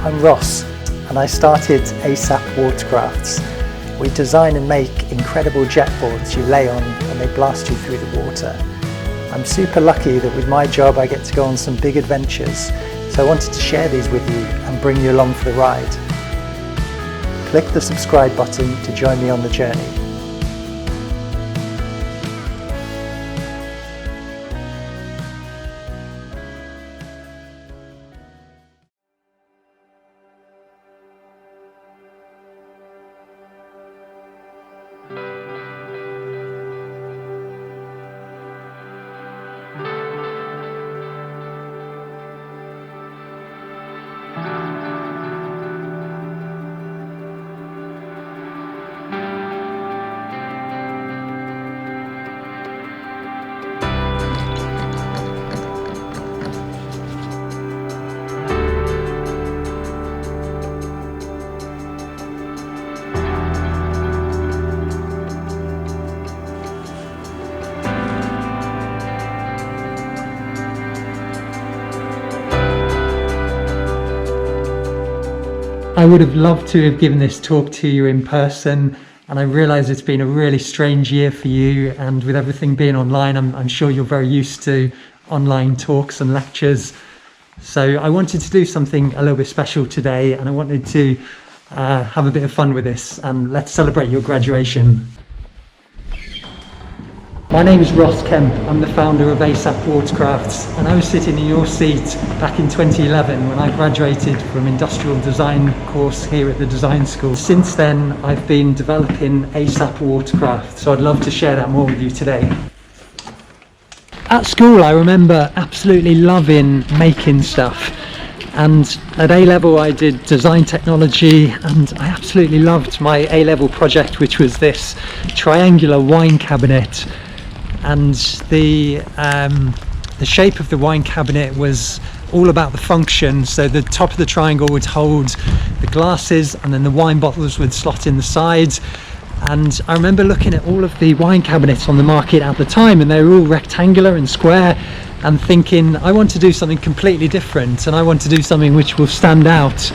I'm Ross and I started ASAP Watercrafts. We design and make incredible jet boards you lay on and they blast you through the water. I'm super lucky that with my job I get to go on some big adventures, so I wanted to share these with you and bring you along for the ride. Click the subscribe button to join me on the journey. I would have loved to have given this talk to you in person, and I realise it's been a really strange year for you, and with everything being online, I'm sure you're very used to online talks and lectures. So I wanted to do something a little bit special today, and I wanted to have a bit of fun with this, and let's celebrate your graduation. My name is Ross Kemp. I'm the founder of ASAP Watercrafts, and I was sitting in your seat back in 2011 when I graduated from industrial design course here at the design school. Since then I've been developing ASAP Watercraft, so I'd love to share that more with you today. At school I remember absolutely loving making stuff, and at A-level I did design technology, and I absolutely loved my A-level project, which was this triangular wine cabinet. And the shape of the wine cabinet was all about the function. So the top of the triangle would hold the glasses, and then the wine bottles would slot in the sides. And I remember looking at all of the wine cabinets on the market at the time, and they were all rectangular and square, and thinking, I want to do something completely different, and I want to do something which will stand out.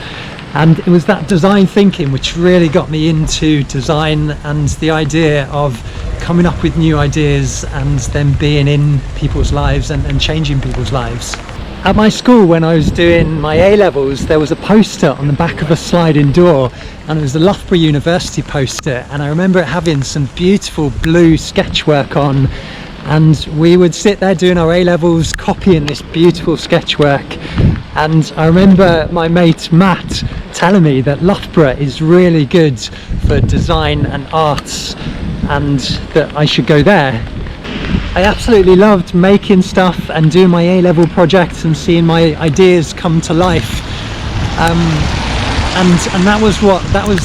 And it was that design thinking which really got me into design, and the idea of coming up with new ideas and then being in people's lives and changing people's lives. At my school, when I was doing my A-levels, there was a poster on the back of a sliding door, and it was the Loughborough University poster, and I remember it having some beautiful blue sketchwork on, and we would sit there doing our A-levels copying this beautiful sketchwork. And I remember my mate Matt telling me that Loughborough is really good for design and arts, and that I should go there. I absolutely loved making stuff and doing my A-level projects and seeing my ideas come to life. And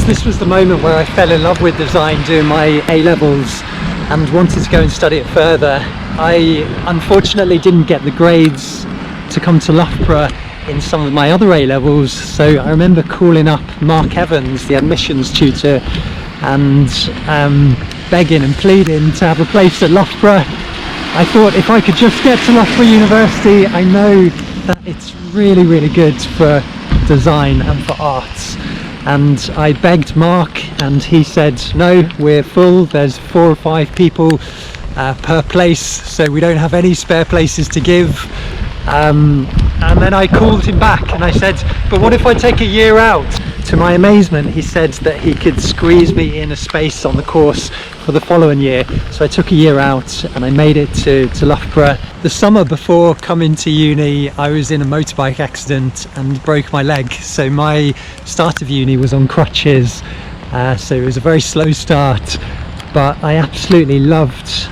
this was the moment where I fell in love with design, doing my A-levels, and wanted to go and study it further. I unfortunately didn't get the grades to come to Loughborough in some of my other A-levels, so I remember calling up Mark Evans, the admissions tutor, and begging and pleading to have a place at Loughborough. I thought, if I could just get to Loughborough University, I know that it's really, really good for design and for arts. And I begged Mark, and he said, no, we're full, there's 4 or 5 people per place, so we don't have any spare places to give. And then I called him back and I said, but what if I take a year out? To my amazement, he said that he could squeeze me in a space on the course for the following year. So I took a year out and I made it to Loughborough. The summer before coming to uni, I was in a motorbike accident and broke my leg. So my start of uni was on crutches. So it was a very slow start. But I absolutely loved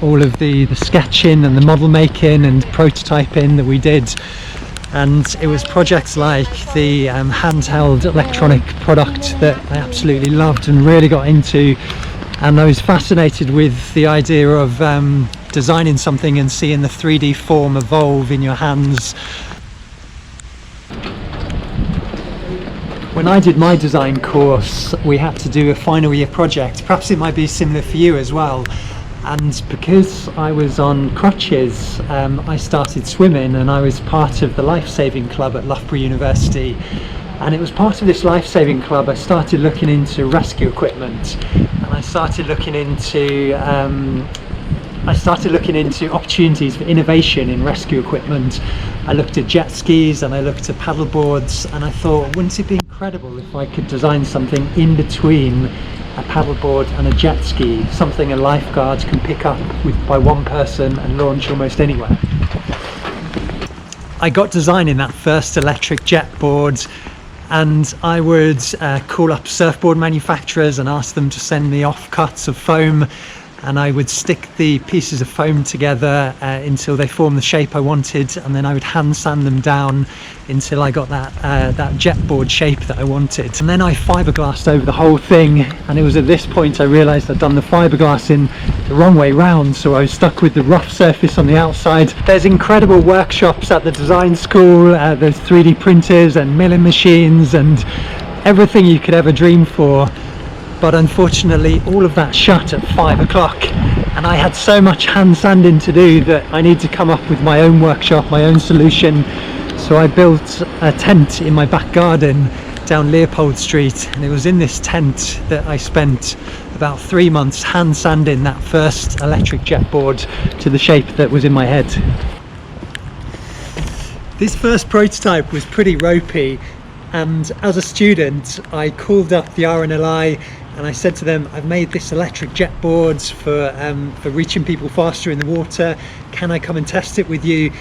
all of the sketching and the model making and prototyping that we did. And it was projects like the handheld electronic product that I absolutely loved and really got into. And I was fascinated with the idea of designing something and seeing the 3D form evolve in your hands. When I did my design course, we had to do a final year project. Perhaps it might be similar for you as well. And because I was on crutches, I started swimming, and I was part of the life-saving club at Loughborough University. And it was part of this life-saving club. I started looking into rescue equipment, and I started looking into opportunities for innovation in rescue equipment. I looked at jet skis and I looked at paddle boards, and I thought, wouldn't it be incredible if I could design something in between a paddleboard and a jet ski, something a lifeguard can pick up by one person and launch almost anywhere. I got designing that first electric jet board, and I would call up surfboard manufacturers and ask them to send me offcuts of foam, and I would stick the pieces of foam together until they formed the shape I wanted, and then I would hand sand them down until I got that jet board shape that I wanted. And then I fiberglassed over the whole thing, and it was at this point I realised I'd done the fiberglass in the wrong way round, so I was stuck with the rough surface on the outside. There's incredible workshops at the design school, there's 3D printers and milling machines and everything you could ever dream for. But unfortunately all of that shut at 5 o'clock, and I had so much hand sanding to do that I need to come up with my own workshop, my own solution. So I built a tent in my back garden down Leopold Street, and it was in this tent that I spent about 3 months hand sanding that first electric jet board to the shape that was in my head. This first prototype was pretty ropey, and as a student I called up the RNLI and I said to them, I've made this electric jet board for reaching people faster in the water, can I come and test it with you?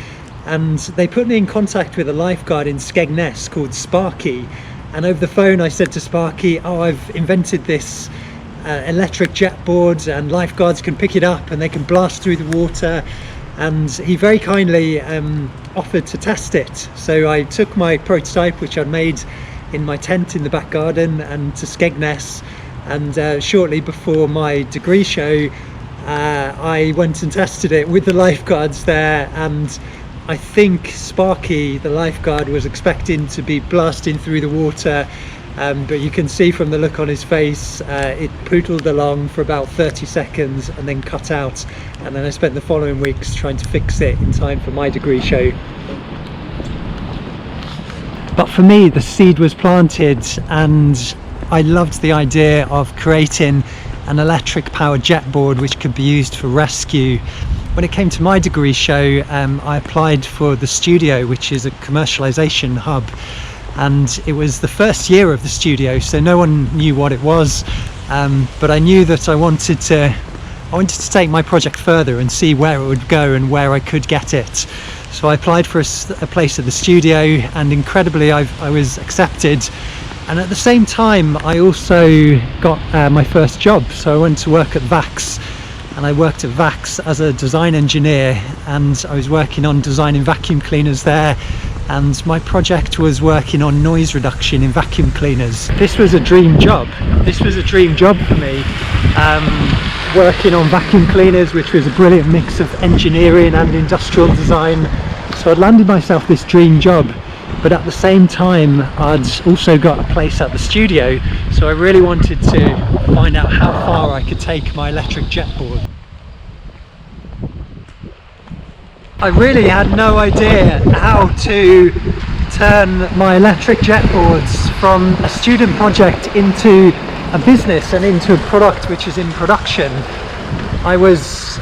And they put me in contact with a lifeguard in Skegness called Sparky, and over the phone I said to Sparky, oh, I've invented this electric jet board and lifeguards can pick it up and they can blast through the water. And he very kindly offered to test it. So I took my prototype, which I'd made in my tent in the back garden, and to Skegness, and shortly before my degree show I went and tested it with the lifeguards there, and I think Sparky, the lifeguard, was expecting to be blasting through the water, but you can see from the look on his face it poodled along for about 30 seconds and then cut out, and then I spent the following weeks trying to fix it in time for my degree show. But for me the seed was planted, and I loved the idea of creating an electric powered jet board which could be used for rescue. When it came to my degree show, I applied for the studio, which is a commercialization hub, and it was the first year of the studio, so no one knew what it was, but I knew that I wanted to take my project further and see where it would go and where I could get it. So I applied for a place at the studio, and incredibly I was accepted. And at the same time I also got my first job, so I went to work at Vax, and I worked at Vax as a design engineer, and I was working on designing vacuum cleaners there, and my project was working on noise reduction in vacuum cleaners. This was a dream job. This was a dream job for me, working on vacuum cleaners, which was a brilliant mix of engineering and industrial design. So I'd landed myself this dream job, but at the same time I'd also got a place at the studio, so I really wanted to find out how far I could take my electric jet board. I really had no idea how to turn my electric jet boards from a student project into a business and into a product which is in production. I was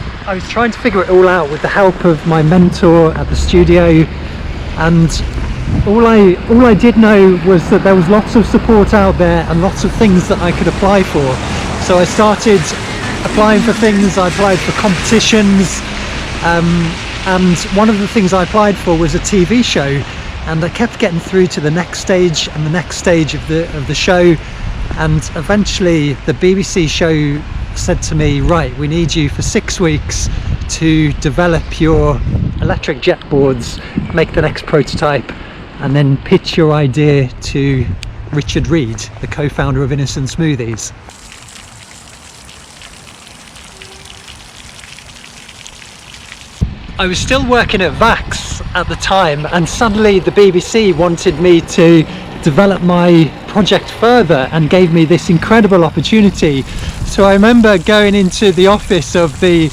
trying to figure it all out with the help of my mentor at the studio, and all I did know was that there was lots of support out there and lots of things that I could apply for. So I started applying for things. I applied for competitions, and one of the things I applied for was a TV show, and I kept getting through to the next stage and the next stage of the show, and eventually the BBC show said to me, right, we need you for 6 weeks to develop your electric jet boards, make the next prototype, and then pitch your idea to Richard Reed, the co-founder of Innocent Smoothies. I was still working at Vax at the time, and suddenly the BBC wanted me to develop my project further and gave me this incredible opportunity. So I remember going into the office of the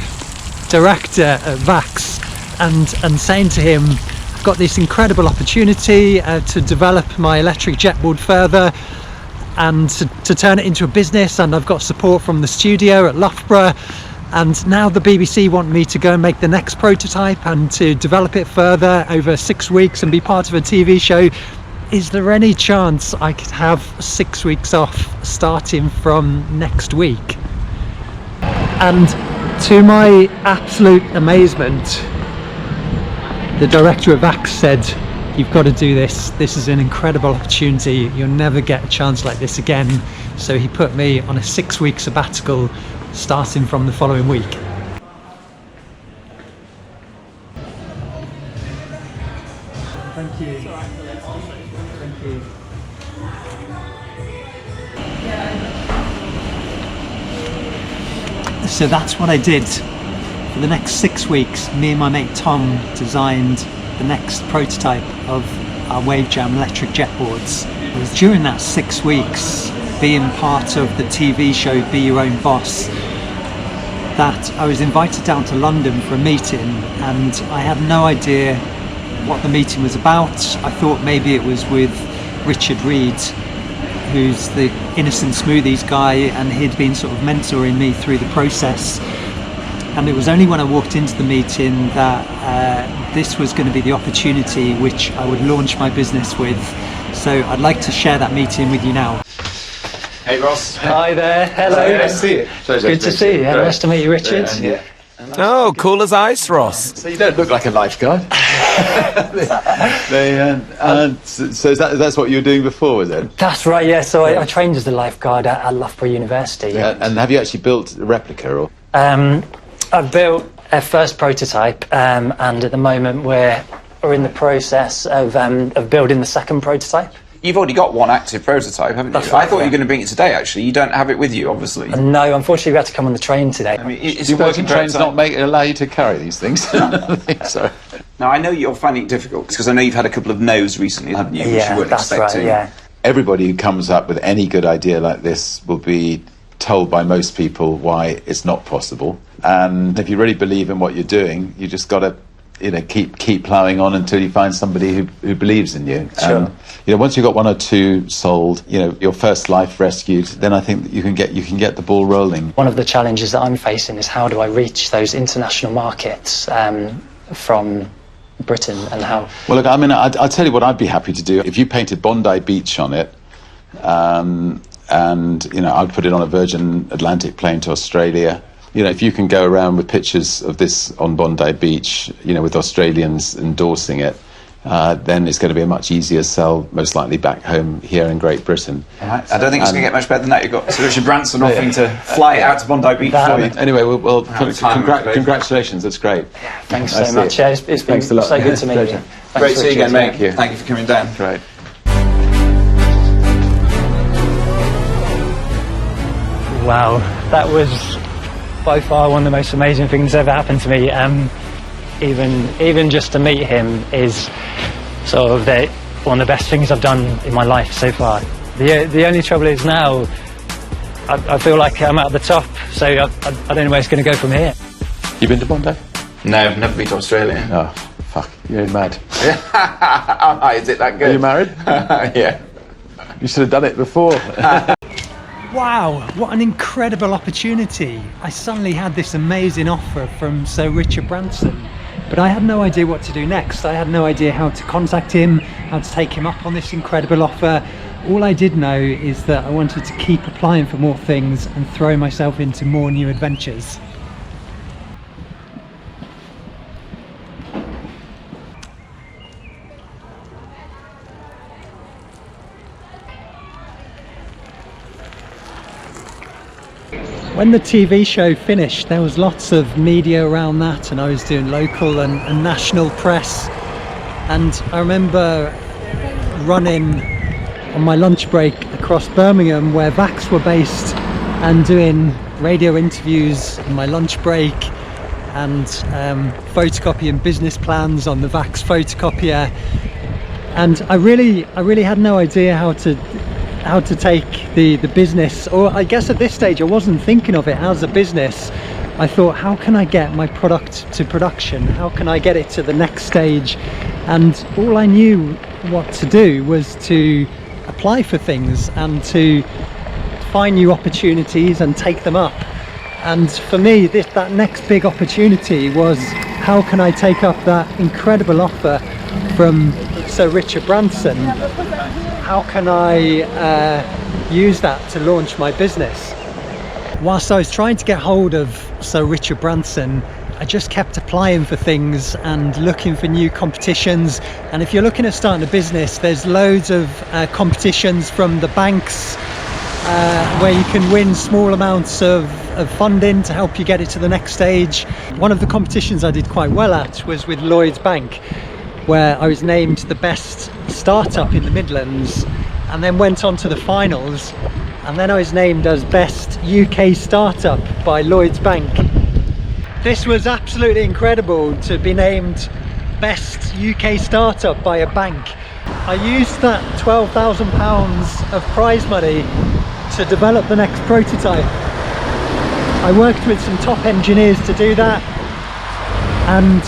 director at Vax and saying to him, got this incredible opportunity to develop my electric jetboard further and to turn it into a business, and I've got support from the studio at Loughborough, and now the BBC want me to go and make the next prototype and to develop it further over 6 weeks and be part of a TV show. Is there any chance I could have 6 weeks off starting from next week? And to my absolute amazement, the director of VAX said, "You've got to do this. This is an incredible opportunity. You'll never get a chance like this again." So he put me on a 6-week sabbatical starting from the following week. Thank you. Thank you. So that's what I did. For the next 6 weeks, me and my mate Tom designed the next prototype of our Wave Jam electric jetboards. It was during that 6 weeks, being part of the TV show Be Your Own Boss, that I was invited down to London for a meeting, and I had no idea what the meeting was about. I thought maybe it was with Richard Reed, who's the Innocent Smoothies guy, and he'd been sort of mentoring me through the process. And it was only when I walked into the meeting that this was going to be the opportunity which I would launch my business with. So I'd like to share that meeting with you now. Hey Ross. Hi there. Hello. Nice to see you. Good to see you. Nice to meet you, Richard. Yeah. Oh, cool as ice, Ross. So you don't look like a lifeguard. So that's what you were doing before, was it? That's right, yeah. So I trained as a lifeguard at Loughborough University. Yeah. And have you actually built a replica? Or? I've built a first prototype, and at the moment we're in the process of building the second prototype. You've already got one active prototype, haven't you? That's right, I thought you yeah. were going to bring it today, actually. You don't have it with you, obviously. No, unfortunately we had to come on the train today. I mean, it's Do a working working trains prototype. not allow you to carry these things? I think so. Now, I know you're finding it difficult, because I know you've had a couple of no's recently, haven't you? Which Yeah, you weren't that's expecting. right, yeah. Everybody who comes up with any good idea like this will be told by most people why it's not possible. And if you really believe in what you're doing, you just got to, keep ploughing on until you find somebody who believes in you. Sure. And, once you've got 1 or 2 sold, your first life rescued, then I think that you can get the ball rolling. One of the challenges that I'm facing is how do I reach those international markets from Britain, and how... Well, look, I mean, I'll tell you what I'd be happy to do. If you painted Bondi Beach on it, and, I'd put it on a Virgin Atlantic plane to Australia. If you can go around with pictures of this on Bondi Beach, with Australians endorsing it, then it's going to be a much easier sell, most likely back home here in Great Britain. I don't think it's going to get much better than that. You've got Sir Richard Branson offering to fly it out to Bondi Beach for you. Anyway, well Congratulations, that's great. Thanks Nice so to much. see you. Yeah, it's been Thanks a lot. so good to meet you. Pleasure. Thanks, Great to see you again, Richard. mate. Thank you for coming down. Great. Wow, that was by far one of the most amazing things that ever happened to me. Even just to meet him is sort of one of the best things I've done in my life so far. The only trouble is now I feel like I'm at the top, so I don't know where it's going to go from here. You been to Bondi? No, I've never been to Australia. Oh, fuck, you're mad. Is it that good? Are you married? Yeah. You should have done it before. Wow, what an incredible opportunity. I suddenly had this amazing offer from Sir Richard Branson, but I had no idea what to do next. I had no idea how to contact him, how to take him up on this incredible offer. All I did know is that I wanted to keep applying for more things and throw myself into more new adventures. When the TV show finished, there was lots of media around that, and I was doing local and national press. And I remember running on my lunch break across Birmingham, where VAX were based, and doing radio interviews on my lunch break, and photocopying business plans on the VAX photocopier. And I really had no idea how to take the business, or I guess at this stage I wasn't thinking of it as a business, I thought, how can I get my product to production? How can I get it to the next stage? And all I knew what to do was to apply for things and to find new opportunities and take them up. And for me, that next big opportunity was, how can I take up that incredible offer from Sir Richard Branson? How can I use that to launch my business? Whilst I was trying to get hold of Sir Richard Branson, I just kept applying for things and looking for new competitions. And if you're looking at starting a business, there's loads of competitions from the banks where you can win small amounts of funding to help you get it to the next stage. One of the competitions I did quite well at was with Lloyds Bank, where I was named the best startup in the Midlands, and then went on to the finals, and then I was named as best UK startup by Lloyds Bank. This was absolutely incredible to be named best UK startup by a bank. I used that £12,000 of prize money to develop the next prototype. I worked with some top engineers to do that, and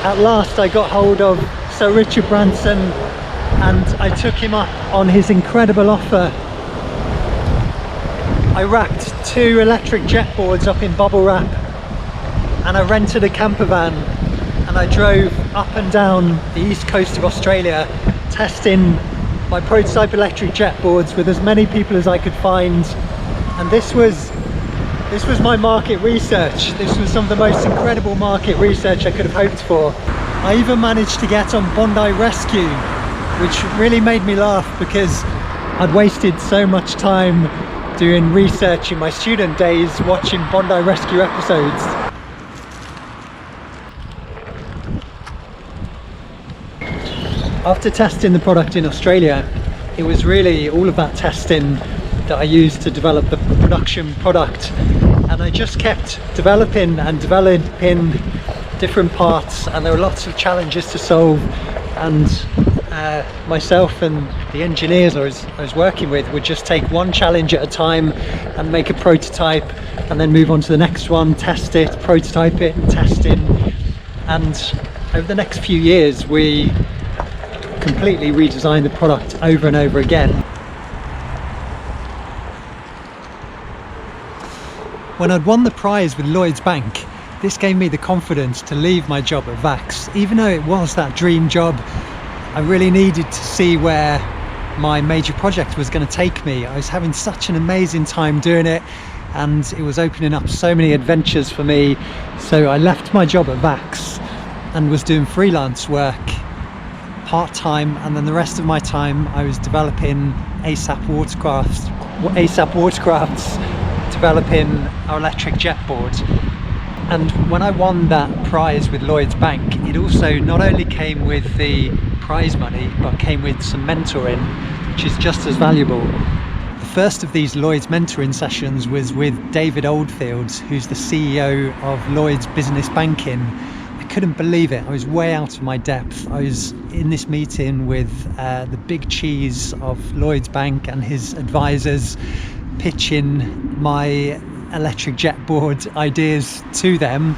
at last I got hold of Sir Richard Branson and I took him up on his incredible offer. I racked 2 electric jet boards up in bubble wrap, and I rented a camper van and I drove up and down the east coast of Australia testing my prototype electric jet boards with as many people as I could find. And this was my market research. This was some of the most incredible market research I could have hoped for. I even managed to get on Bondi Rescue, which really made me laugh because I'd wasted so much time doing research in my student days watching Bondi Rescue episodes. After testing the product in Australia, it was really all of that testing that I used to develop the production product, and I just kept developing different parts, and there were lots of challenges to solve, and myself and the engineers I was working with would just take one challenge at a time and make a prototype, and then move on to the next one, test it, prototype it, and test it. And over the next few years we completely redesigned the product over and over again. When I'd won the prize with Lloyds Bank, this gave me the confidence to leave my job at Vax. Even though it was that dream job, I really needed to see where my major project was going to take me. I was having such an amazing time doing it, and it was opening up so many adventures for me. So I left my job at Vax and was doing freelance work part-time, and then the rest of my time I was developing ASAP watercrafts, developing our electric jet board. And when I won that prize with Lloyds Bank, it also not only came with the prize money but came with some mentoring, which is just as valuable. The first of these Lloyds mentoring sessions was with David Oldfield, who's the CEO of Lloyds Business Banking. I couldn't believe it. I was way out of my depth. I was in this meeting with the big cheese of Lloyds Bank and his advisors, pitching my electric jet board ideas to them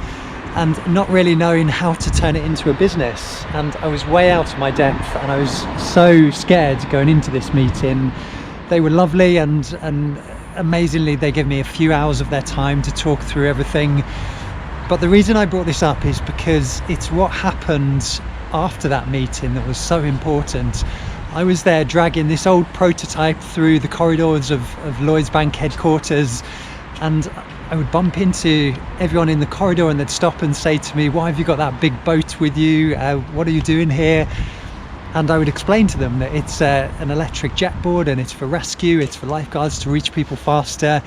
and not really knowing how to turn it into a business. And I was way out of my depth, and I was so scared going into this meeting. They were lovely, and amazingly they gave me a few hours of their time to talk through everything. But the reason I brought this up is because it's what happened after that meeting that was so important. I was there dragging this old prototype through the corridors of Lloyds Bank headquarters, and I would bump into everyone in the corridor and they'd stop and say to me, "Why have you got that big boat with you? What are you doing here?" And I would explain to them that it's an electric jet board, and it's for rescue, it's for lifeguards to reach people faster.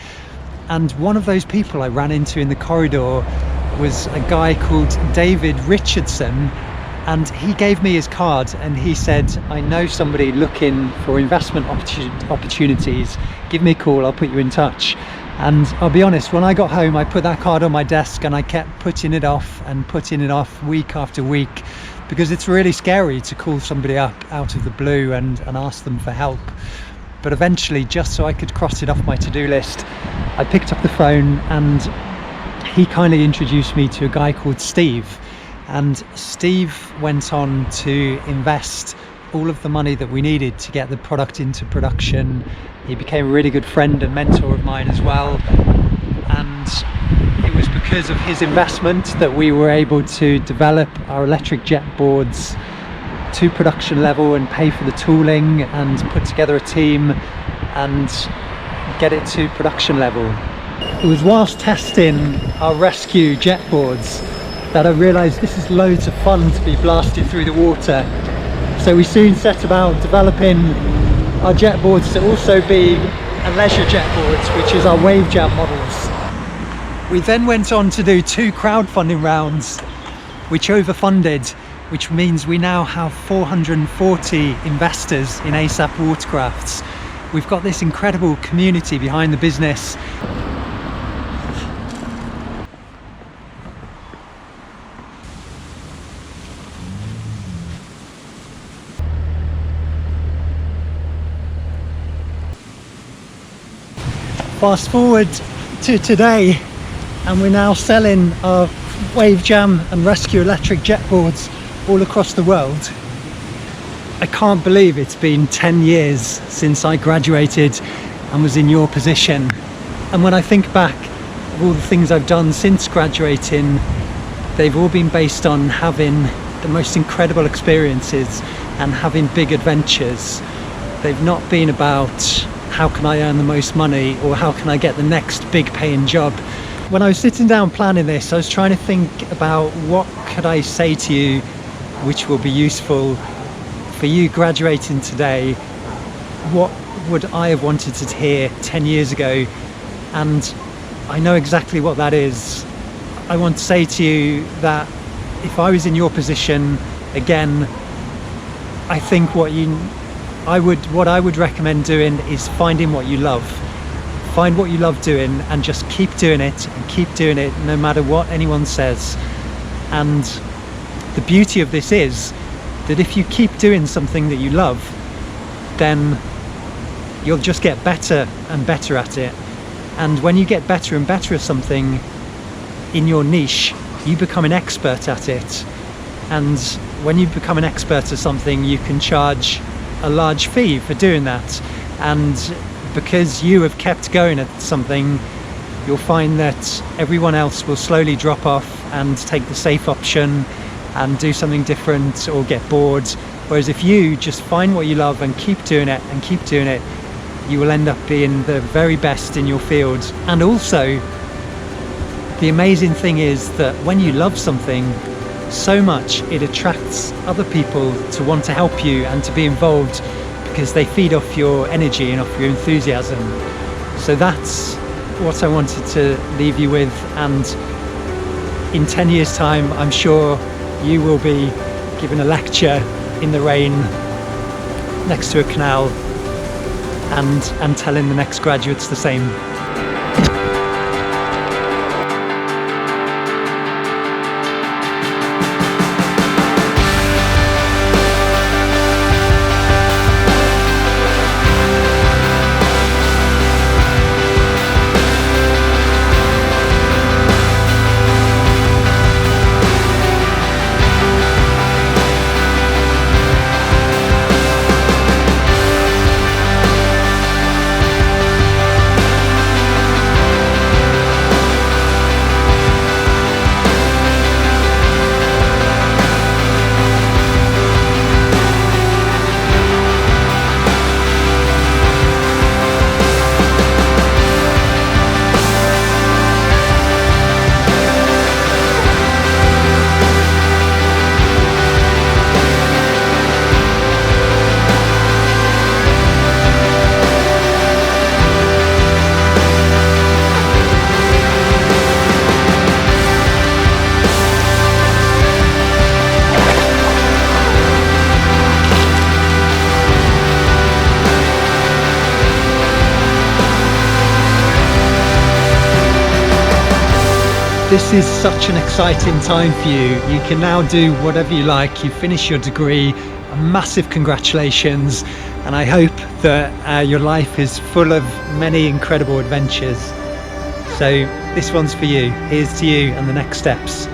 And one of those people I ran into in the corridor was a guy called David Richardson, and he gave me his card and he said, "I know somebody looking for investment opportunities, give me a call, I'll put you in touch." And I'll be honest, when I got home I put that card on my desk and I kept putting it off week after week, because it's really scary to call somebody up out of the blue and ask them for help. But eventually, just so I could cross it off my to-do list, I picked up the phone and he kindly introduced me to a guy called Steve, and Steve went on to invest all of the money that we needed to get the product into production. He became a really good friend and mentor of mine as well, and it was because of his investment that we were able to develop our electric jet boards to production level and pay for the tooling and put together a team and get it to production level. It was whilst testing our rescue jet boards that I realised this is loads of fun to be blasted through the water. So we soon set about developing our jet boards to also be a leisure jet boards, which is our wave jump models. We then went on to do 2 crowdfunding rounds, which overfunded, which means we now have 440 investors in ASAP Watercrafts. We've got this incredible community behind the business. Fast forward to today, and we're now selling our wave jam and rescue electric jet boards all across the world. I can't believe it's been 10 years since I graduated and was in your position. And when I think back of all the things I've done since graduating, they've all been based on having the most incredible experiences and having big adventures. They've not been about how can I earn the most money or how can I get the next big paying job. When I was sitting down planning this, I was trying to think about what could I say to you which will be useful for you graduating today. What would I have wanted to hear 10 years ago? And I know exactly what that is. I want to say to you that if I was in your position again, I think what I would recommend doing is finding what you love. Find what you love doing and just keep doing it, and keep doing it no matter what anyone says. And the beauty of this is that if you keep doing something that you love, then you'll just get better and better at it. And when you get better and better at something in your niche, you become an expert at it. And when you become an expert at something, you can charge a large fee for doing that. And because you have kept going at something, you'll find that everyone else will slowly drop off and take the safe option and do something different or get bored. Whereas if you just find what you love and keep doing it and keep doing it, you will end up being the very best in your field. And also, the amazing thing is that when you love something so much, it attracts other people to want to help you and to be involved, because they feed off your energy and off your enthusiasm. So that's what I wanted to leave you with. And in 10 years' time, I'm sure you will be giving a lecture in the rain next to a canal and telling the next graduates the same. This is such an exciting time for you. You can now do whatever you like. You finish your degree. A massive congratulations. And I hope that your life is full of many incredible adventures. So this one's for you. Here's to you and the next steps.